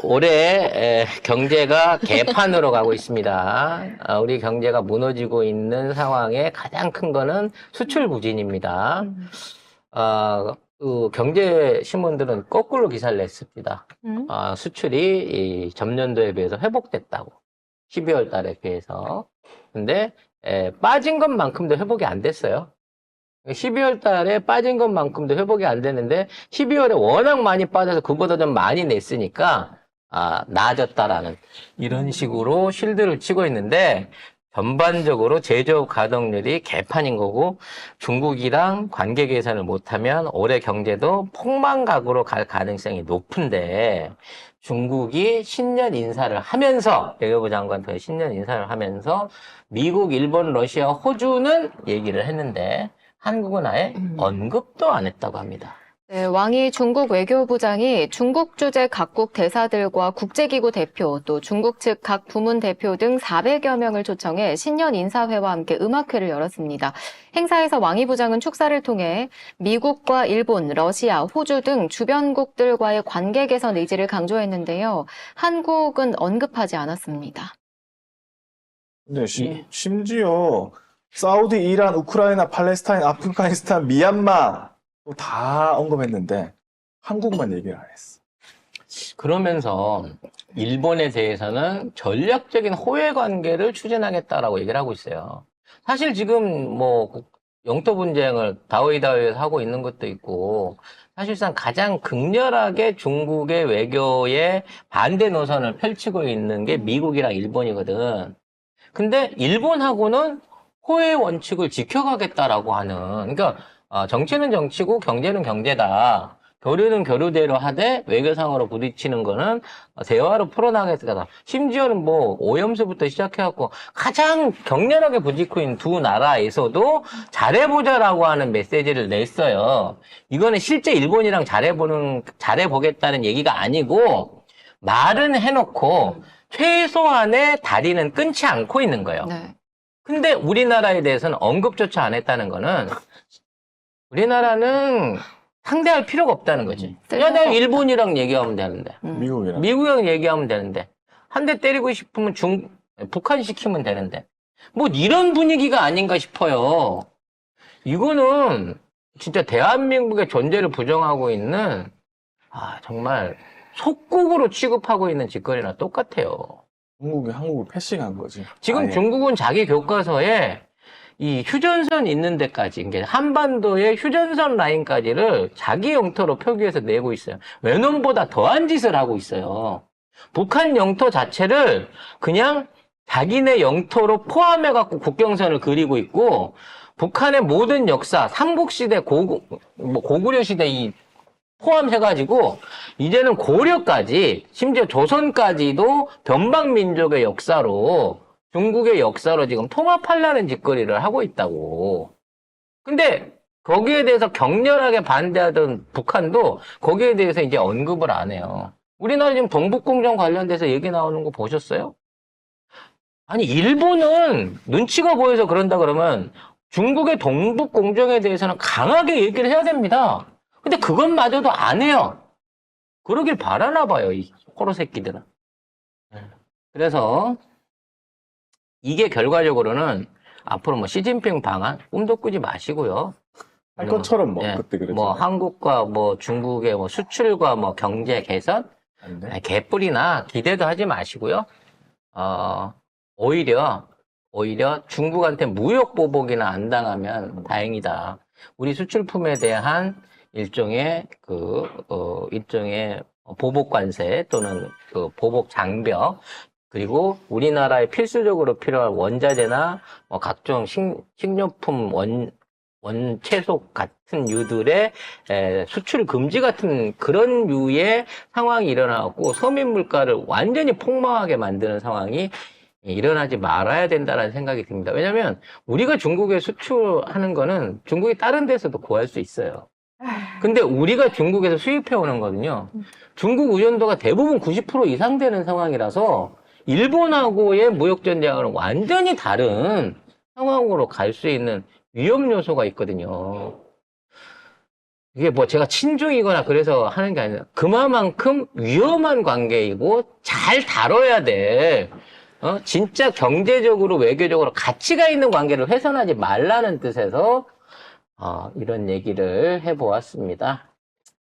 올해 경제가 개판으로 가고 있습니다. 우리 경제가 무너지고 있는 상황에 가장 큰 거는 수출 부진입니다. 그 경제 신문들은 거꾸로 기사를 냈습니다. 수출이 이 전년도에 비해서 회복됐다고. 12월 달에 비해서. 근데 빠진 것만큼도 회복이 안 됐어요. 12월 달에 빠진 것만큼도 회복이 안 되는데 12월에 워낙 많이 빠져서 그보다 좀 많이 냈으니까 나아졌다라는 이런 식으로 쉴드를 치고 있는데 전반적으로 제조업 가동률이 개판인 거고 중국이랑 관계 개선을 못하면 올해 경제도 폭망각으로 갈 가능성이 높은데 중국이 신년 인사를 하면서 외교부 장관도 신년 인사를 하면서 미국, 일본, 러시아, 호주는 얘기를 했는데 한국은 아예 언급도 안 했다고 합니다. 네, 왕이 중국 외교부장이 중국 주재 각국 대사들과 국제기구 대표, 또 중국 측 각 부문 대표 등 400여 명을 초청해 신년 인사회와 함께 음악회를 열었습니다. 행사에서 왕이 부장은 축사를 통해 미국과 일본, 러시아, 호주 등 주변국들과의 관계 개선 의지를 강조했는데요. 한국은 언급하지 않았습니다. 네, 심지어 사우디, 이란, 우크라이나, 팔레스타인, 아프가니스탄, 미얀마 다 언급했는데 한국만 얘기를 안 했어. 그러면서 일본에 대해서는 전략적인 호혜 관계를 추진하겠다라고 얘기를 하고 있어요. 사실 지금 뭐 영토 분쟁을 다오이다오에서 하고 있는 것도 있고 사실상 가장 극렬하게 중국의 외교에 반대 노선을 펼치고 있는 게 미국이랑 일본이거든. 근데 일본하고는 호혜 원칙을 지켜가겠다라고 하는, 그러니까 정치는 정치고 경제는 경제다. 교류는 교류대로 하되 외교상으로 부딪히는 거는 대화로 풀어나가겠다. 심지어는 뭐 오염수부터 시작해갖고 가장 격렬하게 부딪히고 있는 두 나라에서도 잘해보자라고 하는 메시지를 냈어요. 이거는 실제 일본이랑 잘해보겠다는 얘기가 아니고 말은 해놓고 최소한의 다리는 끊지 않고 있는 거예요. 네. 근데 우리나라에 대해서는 언급조차 안 했다는 거는 우리나라는 상대할 필요가 없다는 거지. 야, 내가 일본이랑 얘기하면 되는데. 미국이랑 얘기하면 되는데. 한 대 때리고 싶으면 북한 시키면 되는데. 뭐 이런 분위기가 아닌가 싶어요. 이거는 진짜 대한민국의 존재를 부정하고 있는 정말 속국으로 취급하고 있는 짓거리나 똑같아요. 한국을 패싱한 거지. 지금 중국은 자기 교과서에 이 휴전선 있는 데까지, 이게 한반도의 휴전선 라인까지를 자기 영토로 표기해서 내고 있어요. 외놈보다 더한 짓을 하고 있어요. 북한 영토 자체를 그냥 자기네 영토로 포함해갖고 국경선을 그리고 있고, 북한의 모든 역사, 삼국시대, 고구려 시대 포함해가지고 이제는 고려까지 심지어 조선까지도 변방민족의 역사로 중국의 역사로 지금 통합하려는 짓거리를 하고 있다고. 근데 거기에 대해서 격렬하게 반대하던 북한도 거기에 대해서 이제 언급을 안 해요. 우리나라 지금 동북공정 관련돼서 얘기 나오는 거 보셨어요? 아니 일본은 눈치가 보여서 그런다 그러면 중국의 동북공정에 대해서는 강하게 얘기를 해야 됩니다. 근데 그것마저도 안 해요. 그러길 바라나 봐요, 이 호로 새끼들은. 그래서 이게 결과적으로는 앞으로 뭐 시진핑 방한 꿈도 꾸지 마시고요. 할 것처럼 뭐 그때 그랬죠. 뭐 한국과 뭐 중국의 뭐 수출과 뭐 경제 개선 개뿔이나 기대도 하지 마시고요. 오히려 중국한테 무역 보복이나 안 당하면 다행이다. 우리 수출품에 대한 일종의 보복 관세 또는 그 보복 장벽 그리고 우리나라에 필수적으로 필요한 원자재나 뭐 각종 식료품 원채소 같은 유들의 수출 금지 같은 그런 류의 상황이 일어나고 서민 물가를 완전히 폭망하게 만드는 상황이 일어나지 말아야 된다는 생각이 듭니다. 왜냐하면 우리가 중국에 수출하는 거는 중국이 다른 데서도 구할 수 있어요. 근데 우리가 중국에서 수입해 오는 거는요. 중국 의존도가 대부분 90% 이상 되는 상황이라서 일본하고의 무역 전쟁은 완전히 다른 상황으로 갈 수 있는 위험 요소가 있거든요. 이게 뭐 제가 친중이거나 그래서 하는 게 아니라 그만큼 위험한 관계이고 잘 다뤄야 돼. 진짜 경제적으로 외교적으로 가치가 있는 관계를 훼손하지 말라는 뜻에서 이런 얘기를 해보았습니다.